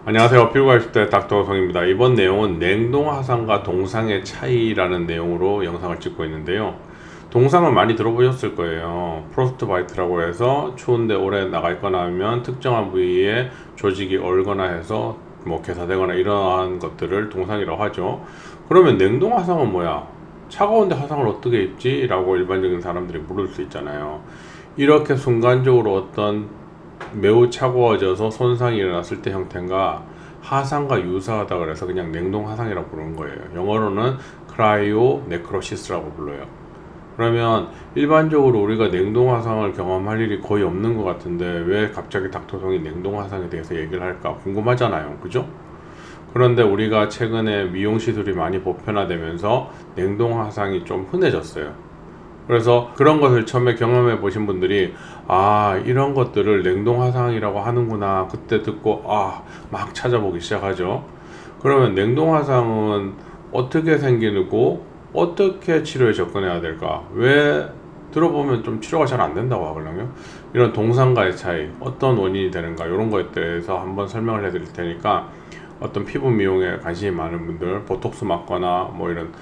안녕하세요. 피부과 20대 닥터성입니다. 이번 내용은 냉동화상과 동상의 차이라는 내용으로 영상을 찍고 있는데요. 동상을 많이 들어보셨을 거예요. 프로스트바이트라고 해서 추운데 오래 나가 있거나 하면 특정한 부위에 조직이 얼거나 해서 괴사되거나 이러한 것들을 동상이라고 하죠. 그러면 냉동화상은 뭐야? 차가운데 화상을 어떻게 입지? 라고 일반적인 사람들이 물을 수 있잖아요. 이렇게 순간적으로 어떤 매우 차가워져서 손상이 일어났을 때 형태가 화상과 유사하다 그래서 그냥 냉동 화상이라고 부르는 거예요. 영어로는 크라이오 네크로시스라고 불러요. 그러면 일반적으로 우리가 냉동 화상을 경험할 일이 거의 없는 것 같은데 왜 갑자기 닥터성이 냉동 화상에 대해서 얘기를 할까 궁금하잖아요. 그죠? 그런데 우리가 최근에 미용 시술이 많이 보편화되면서 냉동 화상이 좀 흔해졌어요. 그래서 그런 것을 처음에 경험해 보신 분들이 이런 것들을 냉동 화상이라고 하는구나 그때 듣고 막 찾아보기 시작하죠. 그러면 냉동 화상은 어떻게 생기고 어떻게 치료에 접근해야 될까? 왜 들어보면 좀 치료가 잘 안 된다고 하거든요. 이런 동상과의 차이, 어떤 원인이 되는가 이런 거에 대해서 한번 설명을 해드릴 테니까 어떤 피부 미용에 관심이 많은 분들, 보톡스 맞거나 이런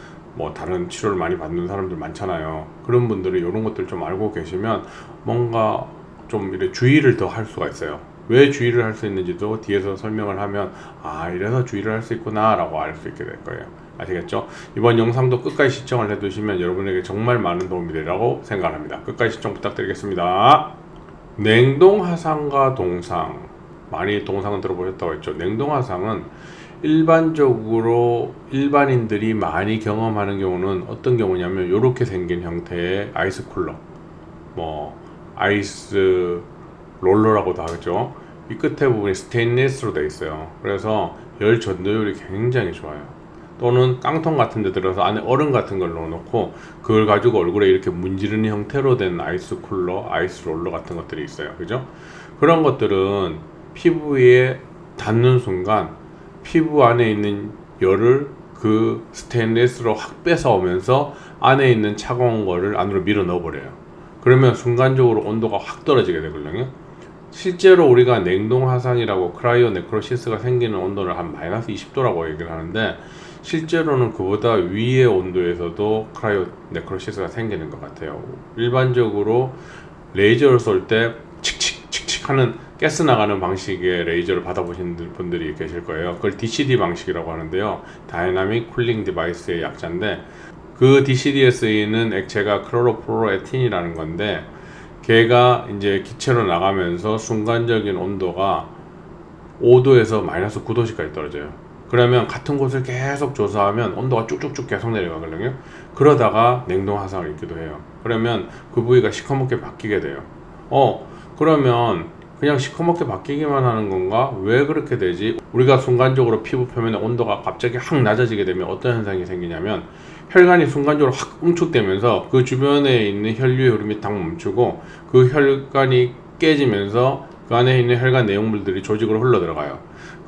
다른 치료를 많이 받는 사람들 많잖아요. 그런 분들이 이런 것들 좀 알고 계시면 뭔가 좀 이렇게 주의를 더 할 수가 있어요. 왜 주의를 할 수 있는지도 뒤에서 설명을 하면 이래서 주의를 할 수 있구나 라고 알 수 있게 될 거예요. 아시겠죠? 이번 영상도 끝까지 시청을 해두시면 여러분에게 정말 많은 도움이 되리라고 생각합니다. 끝까지 시청 부탁드리겠습니다. 냉동 화상과 동상, 많이 동상은 들어보셨다고 했죠. 냉동 화상은 일반적으로 일반인들이 많이 경험하는 경우는 어떤 경우냐면 이렇게 생긴 형태의 아이스 쿨러, 아이스 롤러라고도 하죠. 이 끝에 부분이 스테인리스로 되어 있어요. 그래서 열 전도율이 굉장히 좋아요. 또는 깡통 같은 데 들어서 안에 얼음 같은 걸 넣어놓고 그걸 가지고 얼굴에 이렇게 문지르는 형태로 된 아이스 쿨러, 아이스 롤러 같은 것들이 있어요. 그죠? 그런 것들은 피부에 닿는 순간 피부 안에 있는 열을 그 스테인리스로 확 뺏어오면서 안에 있는 차가운 거를 안으로 밀어 넣어버려요. 그러면 순간적으로 온도가 확 떨어지게 되거든요. 실제로 우리가 냉동 화상이라고 크라이오 네크로시스가 생기는 온도를 한 마이너스 20도라고 얘기를 하는데 실제로는 그보다 위의 온도에서도 크라이오 네크로시스가 생기는 것 같아요. 일반적으로 레이저를 쏠 때 칙칙칙칙 하는 가스 나가는 방식의 레이저를 받아보신 분들이 계실 거예요. 그걸 DCD 방식이라고 하는데요. 다이나믹 쿨링 디바이스의 약자인데 그 DCD에 쓰이는 액체가 클로로플로에틴이라는 건데 걔가 이제 기체로 나가면서 순간적인 온도가 5도에서 마이너스 9도씩까지 떨어져요. 그러면 같은 곳을 계속 조사하면 온도가 쭉쭉쭉 계속 내려가거든요. 그러다가 냉동 화상을 입기도 해요. 그러면 그 부위가 시커멓게 바뀌게 돼요. 그러면 그냥 시커멓게 바뀌기만 하는 건가? 왜 그렇게 되지? 우리가 순간적으로 피부 표면의 온도가 갑자기 확 낮아지게 되면 어떤 현상이 생기냐면 혈관이 순간적으로 확 응축되면서 그 주변에 있는 혈류의 흐름이 딱 멈추고 그 혈관이 깨지면서 그 안에 있는 혈관 내용물들이 조직으로 흘러 들어가요.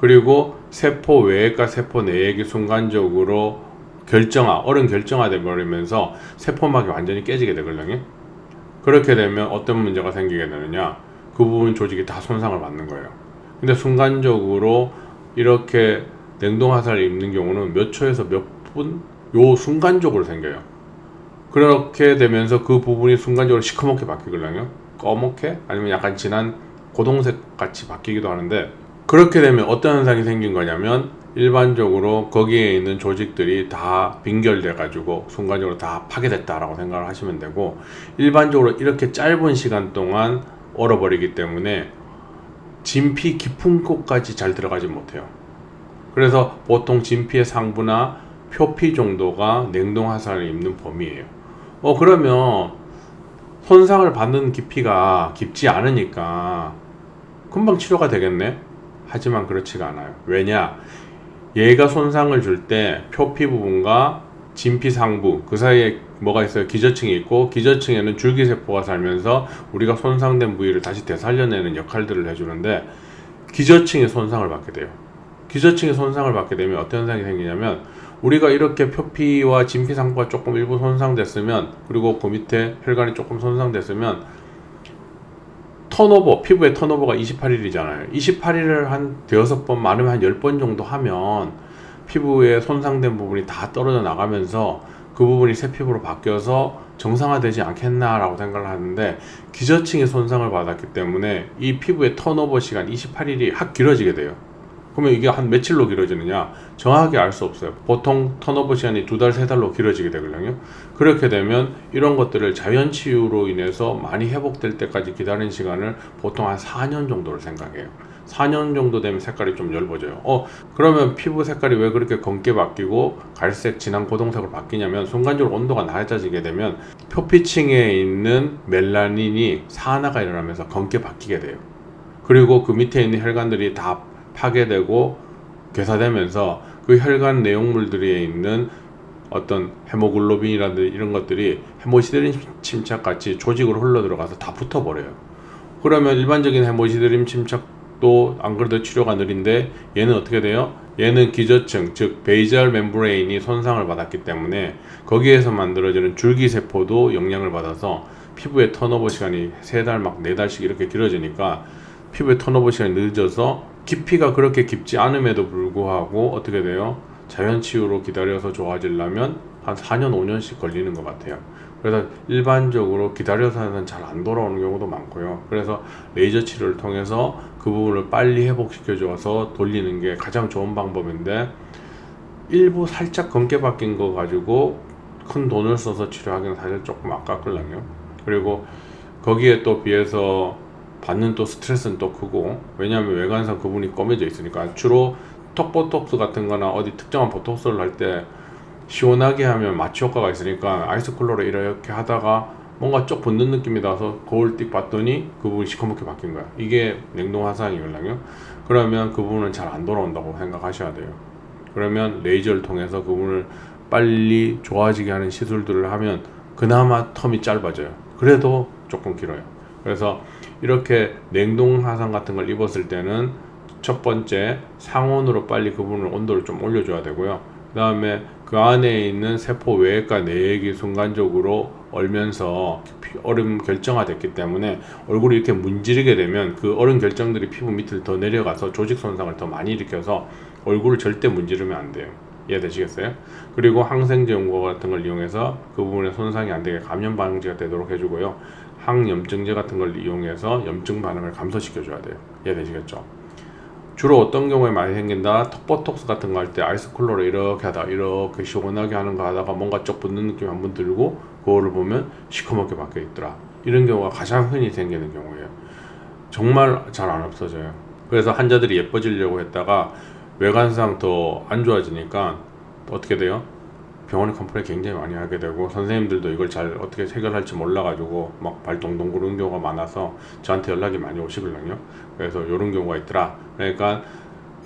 그리고 세포 외액과 세포 내액이 순간적으로 얼은 결정화돼 버리면서 세포막이 완전히 깨지게 되거든요. 그렇게 되면 어떤 문제가 생기게 되느냐? 그 부분 조직이 다 손상을 받는 거예요. 근데 순간적으로 이렇게 냉동 화상을 입는 경우는 몇 초에서 몇 분, 요 순간적으로 생겨요. 그렇게 되면서 그 부분이 순간적으로 시커멓게 바뀌거든요. 검게 아니면 약간 진한 고동색 같이 바뀌기도 하는데 그렇게 되면 어떤 현상이 생긴 거냐면 일반적으로 거기에 있는 조직들이 다 빙결돼 가지고 순간적으로 다 파괴됐다라고 생각을 하시면 되고 일반적으로 이렇게 짧은 시간 동안 얼어버리기 때문에 진피 깊은 곳까지 잘 들어가지 못해요. 그래서 보통 진피의 상부나 표피 정도가 냉동 화상을 입는 범위예요. 그러면 손상을 받는 깊이가 깊지 않으니까 금방 치료가 되겠네? 하지만 그렇지가 않아요. 왜냐? 얘가 손상을 줄 때 표피 부분과 진피 상부 그 사이에 뭐가 있어요? 기저층이 있고 기저층에는 줄기세포가 살면서 우리가 손상된 부위를 다시 되살려내는 역할들을 해주는데 기저층이 손상을 받게 돼요. 기저층이 손상을 받게 되면 어떤 현상이 생기냐면 우리가 이렇게 표피와 진피 상부가 조금 일부 손상됐으면 그리고 그 밑에 혈관이 조금 손상됐으면 턴오버, 피부의 턴오버가 28일이잖아요. 28일을 한 대여섯 번, 많으면 한 10번 정도 하면 피부에 손상된 부분이 다 떨어져 나가면서 그 부분이 새 피부로 바뀌어서 정상화되지 않겠나라고 생각을 하는데, 기저층이 손상을 받았기 때문에 이 피부의 턴오버 시간 28일이 확 길어지게 돼요. 그러면 이게 한 며칠로 길어지느냐 정확하게 알 수 없어요. 보통 턴오버 시간이 2달, 3달로 길어지게 되거든요. 그렇게 되면 이런 것들을 자연 치유로 인해서 많이 회복될 때까지 기다리는 시간을 보통 한 4년 정도를 생각해요. 4년 정도 되면 색깔이 좀 엷어져요. 그러면 피부 색깔이 왜 그렇게 검게 바뀌고 갈색, 진한 고동색으로 바뀌냐면, 순간적으로 온도가 낮아지게 되면 표피층에 있는 멜라닌이 산화가 일어나면서 검게 바뀌게 돼요. 그리고 그 밑에 있는 혈관들이 다 파괴되고 괴사되면서 그 혈관 내용물들에 있는 어떤 헤모글로빈이라든지 이런 것들이 헤모시드림 침착 같이 조직으로 흘러 들어가서 다 붙어버려요. 그러면 일반적인 헤모시드림 침착도 안 그래도 치료가 느린데, 얘는 어떻게 돼요? 얘는 기저층, 즉 베이잘 멤브레인이 손상을 받았기 때문에 거기에서 만들어지는 줄기세포도 영향을 받아서 피부의 턴오버 시간이 3달 막 4달씩 이렇게 길어지니까 피부의 턴오버 시간이 늦어서 깊이가 그렇게 깊지 않음에도 불구하고 어떻게 돼요? 자연 치유로 기다려서 좋아지려면 한 4년, 5년씩 걸리는 것 같아요. 그래서 일반적으로 기다려서는 잘 안 돌아오는 경우도 많고요. 그래서 레이저 치료를 통해서 그 부분을 빨리 회복시켜 줘서 돌리는 게 가장 좋은 방법인데, 일부 살짝 검게 바뀐 거 가지고 큰 돈을 써서 치료하기는 사실 조금 아깝거든요. 그리고 거기에 또 비해서 받는 또 스트레스는 또 크고, 왜냐하면 외관상 그분이 검해져 있으니까. 주로 턱보톡스 같은 거나 어디 특정한 보톡스를 할 때 시원하게 하면 마취 효과가 있으니까 아이스쿨러로 이렇게 하다가 뭔가 쪽 붙는 느낌이 나서 거울 띡 봤더니 그 부분이 시커멓게 바뀐 거야. 이게 냉동 화상이거든요. 그러면 그 부분은 잘 안 돌아온다고 생각하셔야 돼요. 그러면 레이저를 통해서 그 부분을 빨리 좋아지게 하는 시술들을 하면 그나마 텀이 짧아져요. 그래도 조금 길어요. 그래서 이렇게 냉동 화상 같은 걸 입었을 때는 첫 번째, 상온으로 빨리 그 부분을 온도를 좀 올려줘야 되고요. 그 다음에 그 안에 있는 세포 외액과 내액이 순간적으로 얼면서 얼음 결정화됐기 때문에 얼굴이 이렇게 문지르게 되면 그 얼음 결정들이 피부 밑을 더 내려가서 조직 손상을 더 많이 일으켜서 얼굴을 절대 문지르면 안 돼요. 이해되시겠어요? 그리고 항생제 연고 같은 걸 이용해서 그 부분에 손상이 안 되게 감염 방지가 되도록 해주고요. 항염증제 같은 걸 이용해서 염증 반응을 감소시켜 줘야 돼요. 이해되시겠죠? 주로 어떤 경우에 많이 생긴다? 턱보톡스 같은 거 할 때 아이스쿨러로 이렇게 하다가 이렇게 시원하게 하는 거 하다가 뭔가 쪽 붙는 느낌이 한번 들고 그거를 보면 시커멓게 바뀌어 있더라. 이런 경우가 가장 흔히 생기는 경우예요. 정말 잘 안 없어져요. 그래서 환자들이 예뻐지려고 했다가 외관상 더 안 좋아지니까 어떻게 돼요? 병원에 컴플레인 굉장히 많이 하게 되고, 선생님들도 이걸 잘 어떻게 해결할지 몰라가지고 막 발동동 구르는 경우가 많아서 저한테 연락이 많이 오시거든요. 그래서 이런 경우가 있더라. 그러니까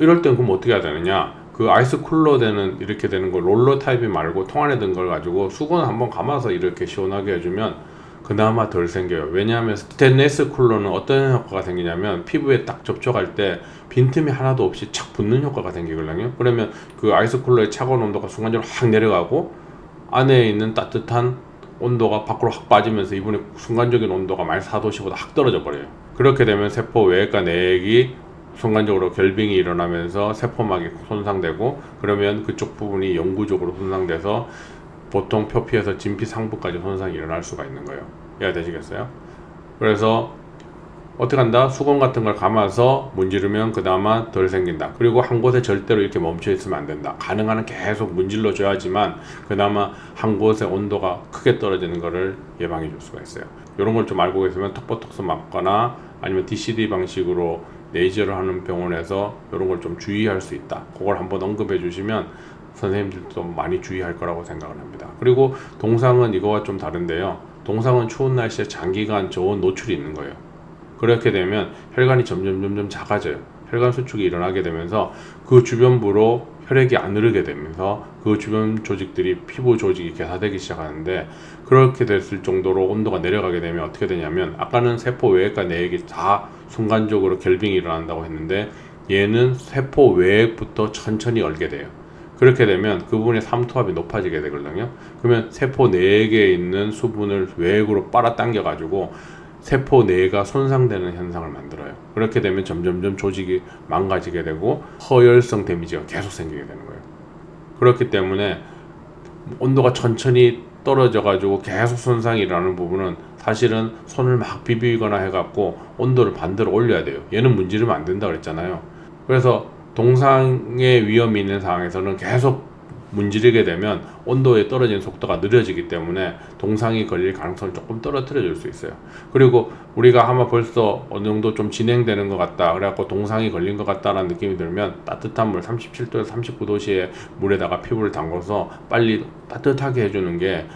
이럴 땐 그럼 어떻게 해야 되느냐, 그 아이스 쿨러 되는 이렇게 되는 거 롤러 타입이 말고 통 안에 든 걸 가지고 수건 한번 감아서 이렇게 시원하게 해주면 그나마 덜 생겨요. 왜냐하면 스테인리스 쿨러는 어떤 효과가 생기냐면 피부에 딱 접촉할 때 빈틈이 하나도 없이 착 붙는 효과가 생기거든요. 그러면 그 아이스 쿨러의 차가운 온도가 순간적으로 확 내려가고 안에 있는 따뜻한 온도가 밖으로 확 빠지면서 이분의 순간적인 온도가 -4도씨보다 확 떨어져 버려요. 그렇게 되면 세포 외액과 내액이 순간적으로 결빙이 일어나면서 세포막이 손상되고, 그러면 그쪽 부분이 영구적으로 손상돼서 보통 표피에서 진피 상부까지 손상이 일어날 수가 있는 거예요. 이해되시겠어요? 그래서 어떻게 한다? 수건 같은 걸 감아서 문지르면 그나마 덜 생긴다. 그리고 한 곳에 절대로 이렇게 멈춰 있으면 안 된다. 가능한 한 계속 문질러 줘야지만 그나마 한 곳의 온도가 크게 떨어지는 것을 예방해 줄 수가 있어요. 이런 걸 좀 알고 계시면 턱보톡스 맞거나 아니면 DCD 방식으로 레이저를 하는 병원에서 이런 걸 좀 주의할 수 있다. 그걸 한번 언급해 주시면 선생님들도 많이 주의할 거라고 생각을 합니다. 그리고 동상은 이거와 좀 다른데요. 동상은 추운 날씨에 장기간 저온 노출이 있는 거예요. 그렇게 되면 혈관이 점점 작아져요. 혈관 수축이 일어나게 되면서 그 주변부로 혈액이 안 흐르게 되면서 그 주변 조직들이 피부 조직이 괴사되기 시작하는데, 그렇게 됐을 정도로 온도가 내려가게 되면 어떻게 되냐면, 아까는 세포 외액과 내액이 다 순간적으로 결빙이 일어난다고 했는데 얘는 세포 외액부터 천천히 얼게 돼요. 그렇게 되면 그 부분의 삼투압이 높아지게 되거든요. 그러면 세포 내액에 있는 수분을 외액으로 빨아당겨 가지고 세포 내가 손상되는 현상을 만들어요. 그렇게 되면 점점점 조직이 망가지게 되고 허혈성 데미지가 계속 생기게 되는 거예요. 그렇기 때문에 온도가 천천히 떨어져 가지고 계속 손상이 일어나는 부분은 사실은 손을 막 비비거나 해갖고 온도를 반대로 올려야 돼요. 얘는 문지르면 안 된다 그랬잖아요. 그래서 동상의 위험이 있는 상황에서는 계속 문지르게 되면 온도에 떨어지는 속도가 느려지기 때문에 동상이 걸릴 가능성을 조금 떨어뜨려 줄 수 있어요. 그리고 우리가 아마 벌써 어느 정도 좀 진행되는 것 같다, 그래갖고 동상이 걸린 것 같다라는 느낌이 들면 따뜻한 물 37도에서 39도씨의 물에다가 피부를 담궈서 빨리 따뜻하게 해주는 게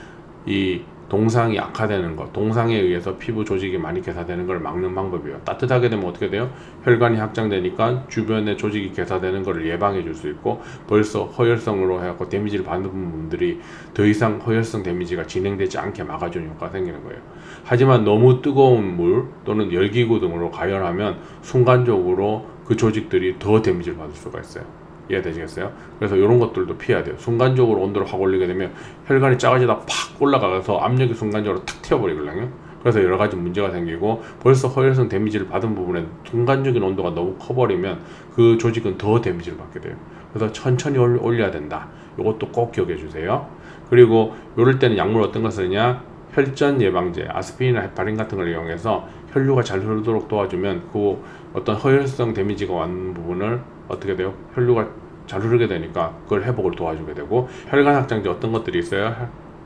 이 동상이 악화되는 것, 동상에 의해서 피부 조직이 많이 개사되는 걸 막는 방법이에요. 따뜻하게 되면 어떻게 돼요? 혈관이 확장되니까 주변에 조직이 개사되는 것을 예방해 줄 수 있고, 벌써 허혈성으로 해갖고 데미지를 받는 분들이 더 이상 허혈성 데미지가 진행되지 않게 막아주는 효과가 생기는 거예요. 하지만 너무 뜨거운 물 또는 열기구 등으로 가열하면 순간적으로 그 조직들이 더 데미지를 받을 수가 있어요. 이해되시겠어요? 그래서 이런 것들도 피해야 돼요. 순간적으로 온도를 확 올리게 되면 혈관이 작아지다 팍 올라가서 압력이 순간적으로 탁 튀어버리거든요. 그래서 여러 가지 문제가 생기고, 벌써 허혈성 데미지를 받은 부분에 순간적인 온도가 너무 커버리면 그 조직은 더 데미지를 받게 돼요. 그래서 천천히 올려야 된다. 이것도 꼭 기억해 주세요. 그리고 이럴 때는 약물 어떤 거 쓰느냐? 혈전 예방제, 아스피린이나 헤파린 같은 걸 이용해서 혈류가 잘 흐르도록 도와주면 그 어떤 허혈성 데미지가 왔는 부분을 어떻게 돼요? 혈류가 잘 흐르게 되니까 그걸 회복을 도와주게 되고, 혈관 확장제 어떤 것들이 있어요?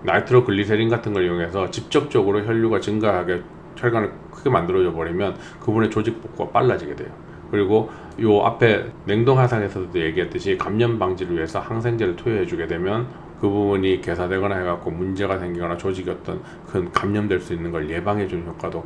나이트로글리세린 같은 걸 이용해서 직접적으로 혈류가 증가하게 혈관을 크게 만들어줘 버리면 그분의 조직 복구가 빨라지게 돼요. 그리고 요 앞에 냉동 화상에서도 얘기했듯이 감염 방지를 위해서 항생제를 투여해 주게 되면 그 부분이 개사되거나 해갖고 문제가 생기거나 조직이 어떤 큰 감염될 수 있는 걸 예방해 주는 효과도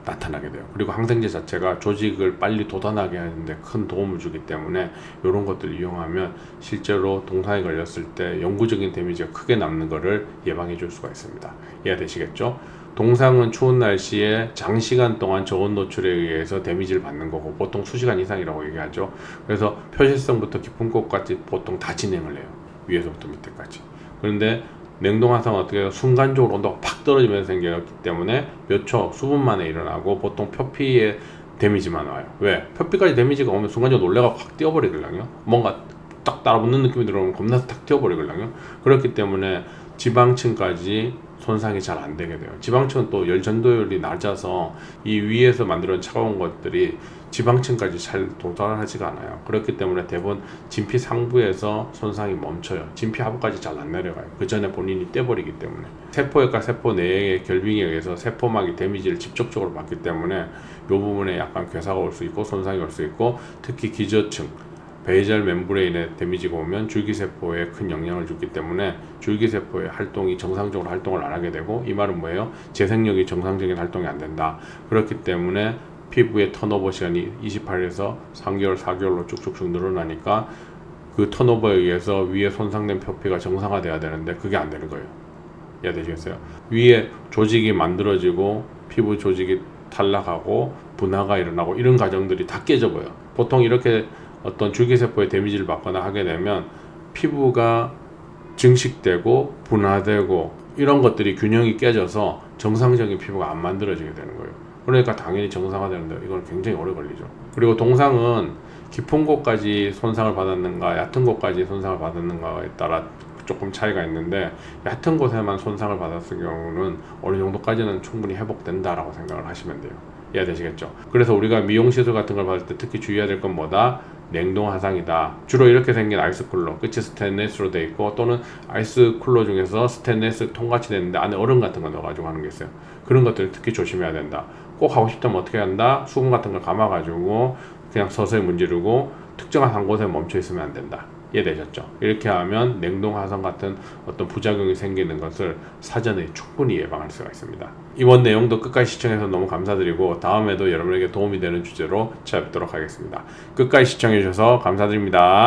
나타나게 돼요. 그리고 항생제 자체가 조직을 빨리 돋아나게 하는데 큰 도움을 주기 때문에 이런 것들을 이용하면 실제로 동상에 걸렸을 때 영구적인 데미지가 크게 남는 것을 예방해 줄 수가 있습니다. 이해되시겠죠? 동상은 추운 날씨에 장시간 동안 저온 노출에 의해서 데미지를 받는 거고, 보통 수시간 이상이라고 얘기하죠. 그래서 표시성부터 깊은 곳까지 보통 다 진행을 해요. 위에서부터 밑에까지. 그런데 냉동 화상은 어떻게 해요? 순간적으로 온도가 팍 떨어지면서 생겼기 때문에 몇 초, 수분 만에 일어나고, 보통 표피에 데미지만 와요. 왜? 표피까지 데미지가 오면 순간적으로 놀래가 확 뛰어버리거든요. 뭔가 딱 따라붙는 느낌이 들어오면 겁나서 탁 뛰어버리거든요. 그렇기 때문에 지방층까지 손상이 잘 안 되게 돼요. 지방층은 또 열 전도율이 낮아서 이 위에서 만들어진 차가운 것들이 지방층까지 잘 도달하지가 않아요. 그렇기 때문에 대부분 진피 상부에서 손상이 멈춰요. 진피 하부까지 잘 안 내려가요. 그 전에 본인이 떼버리기 때문에. 세포액과 세포 내의 결빙에 의해서 세포막이 데미지를 직접적으로 받기 때문에 이 부분에 약간 괴사가 올 수 있고 손상이 올 수 있고, 특히 기저층 베이절 멤브레인에 데미지가 오면 줄기세포에 큰 영향을 주기 때문에 줄기세포의 활동이 정상적으로 활동을 안 하게 되고, 이 말은 뭐예요? 재생력이 정상적인 활동이 안 된다. 그렇기 때문에 피부의 턴오버 시간이 28에서 3개월, 4개월로 쭉쭉쭉 늘어나니까 그 턴오버에 의해서 위에 손상된 표피가 정상화돼야 되는데 그게 안 되는 거예요. 이해되시겠어요? 위에 조직이 만들어지고 피부 조직이 탈락하고 분화가 일어나고 이런 과정들이 다 깨져버려요. 보통 이렇게 어떤 줄기세포에 데미지를 받거나 하게 되면 피부가 증식되고 분화되고 이런 것들이 균형이 깨져서 정상적인 피부가 안 만들어지게 되는 거예요. 그러니까 당연히 정상화되는데 이건 굉장히 오래 걸리죠. 그리고 동상은 깊은 곳까지 손상을 받았는가 얕은 곳까지 손상을 받았는가에 따라 조금 차이가 있는데, 얕은 곳에만 손상을 받았을 경우는 어느 정도까지는 충분히 회복된다라고 생각을 하시면 돼요. 이해되시겠죠? 그래서 우리가 미용 시술 같은 걸 받을 때 특히 주의해야 될 건 뭐다? 냉동 화상이다. 주로 이렇게 생긴 아이스 쿨러, 끝이 스테인리스로 되어 있고, 또는 아이스 쿨러 중에서 스테인리스 통같이 되는데 안에 얼음 같은 거 넣어가지고 하는 게 있어요. 그런 것들 특히 조심해야 된다. 꼭 하고 싶다면 어떻게 한다? 수건 같은 걸 감아가지고 그냥 서서히 문지르고 특정한 한 곳에 멈춰 있으면 안 된다. 이해되셨죠? 이렇게 하면 냉동 화상 같은 어떤 부작용이 생기는 것을 사전에 충분히 예방할 수가 있습니다. 이번 내용도 끝까지 시청해서 너무 감사드리고, 다음에도 여러분에게 도움이 되는 주제로 찾아뵙도록 하겠습니다. 끝까지 시청해 주셔서 감사드립니다.